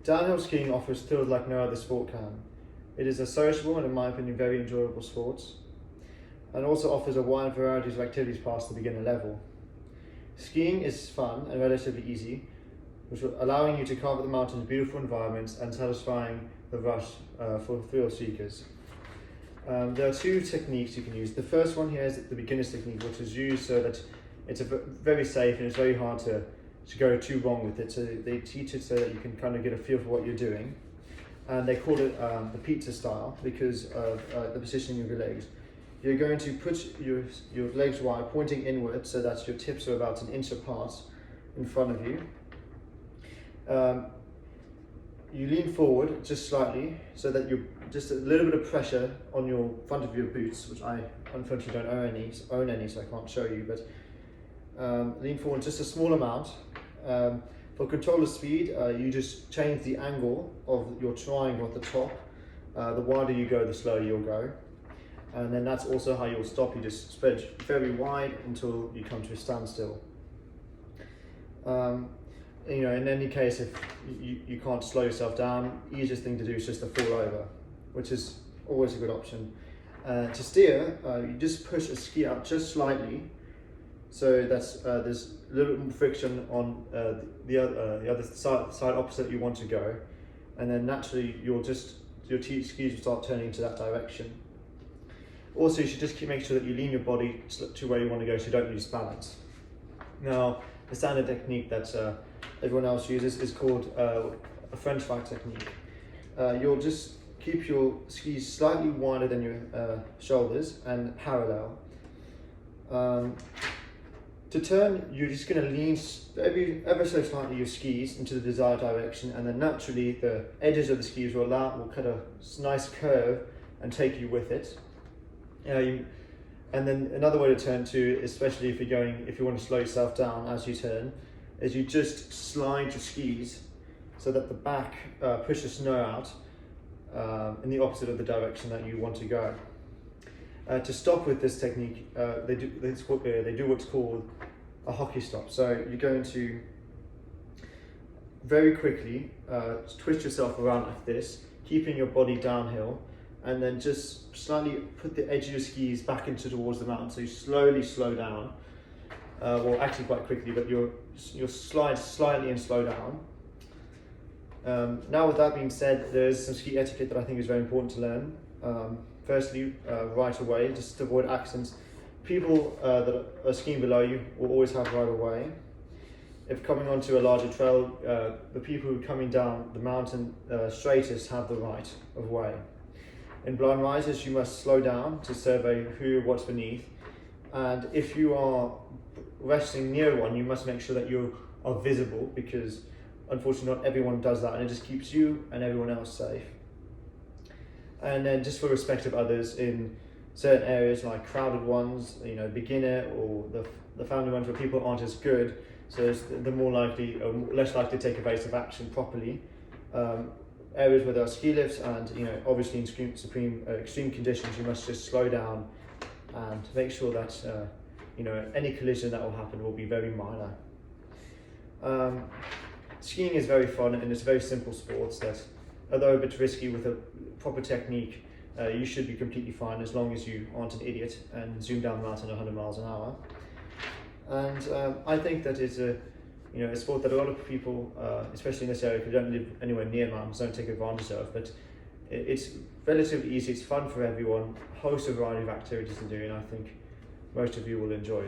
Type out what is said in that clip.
Downhill skiing offers thrills like no other sport can. It is a sociable and, in my opinion, very enjoyable sport, and also offers a wide variety of activities past the beginner level. Skiing is fun and relatively easy, allowing you to carve up the mountain's beautiful environments and satisfying the rush for thrill seekers. There are two techniques you can use. The first one here is the beginner's technique, which is used so that it's very safe and it's very hard to go too wrong with it. So they teach it so that you can kind of get a feel for what you're doing. And they call it the pizza style because of the positioning of your legs. You're going to put your legs wide, pointing inward so that your tips are about 1 inch apart in front of you. You lean forward just slightly so that you're just a little bit of pressure on your front of your boots, which I unfortunately don't own any, so I can't show you, but lean forward just a small amount. For control of speed, you just change the angle of your triangle at the top. The wider you go, the slower you'll go. And then that's also how you'll stop. You just spread very wide until you come to a standstill. In any case, if you can't slow yourself down, easiest thing to do is just to fall over, which is always a good option. To steer, you just push a ski out just slightly, so that's there's a little bit more friction on the other side opposite you want to go, and then naturally your skis will start turning into that direction. Also, you should just make sure that you lean your body to where you want to go so you don't lose balance. Now, the standard technique that everyone else uses is called a French fly technique. You'll just keep your skis slightly wider than your shoulders and parallel. To turn, you're just going to lean ever so slightly your skis into the desired direction, and then naturally the edges of the skis will cut a nice curve and take you with it. And then another way to turn too, especially if you want to slow yourself down as you turn, is you just slide your skis so that the back pushes snow out in the opposite of the direction that you want to go. To stop with this technique, they do what's called a hockey stop. So you're going to very quickly twist yourself around like this, keeping your body downhill, and then just slightly put the edge of your skis back towards the mountain. So you slowly slow down, well actually quite quickly, but you'll slide slightly and slow down. Now with that being said, there's some ski etiquette that I think is very important to learn. Firstly, right away, just to avoid accidents. People that are skiing below you will always have right of way. If coming onto a larger trail, the people who are coming down the mountain straightest have the right of way. In blind rises, you must slow down to survey who or what's beneath, and if you are resting near one, you must make sure that you are visible, because unfortunately not everyone does that, and it just keeps you and everyone else safe. And then just for respect of others in certain areas like crowded ones, beginner or the family ones where people aren't as good, so they're less likely to take evasive action properly. Areas where there are ski lifts and obviously in extreme conditions, you must just slow down and make sure that any collision that will happen will be very minor. Skiing is very fun and it's a very simple sport that, although a bit risky, with a proper technique, you should be completely fine as long as you aren't an idiot and zoom down the mountain 100 miles an hour. And I think that it's a sport that a lot of people, especially in this area, who don't live anywhere near mountains, don't take advantage of. But it's relatively easy, it's fun for everyone, a host of variety of activities to do, and I think most of you will enjoy it.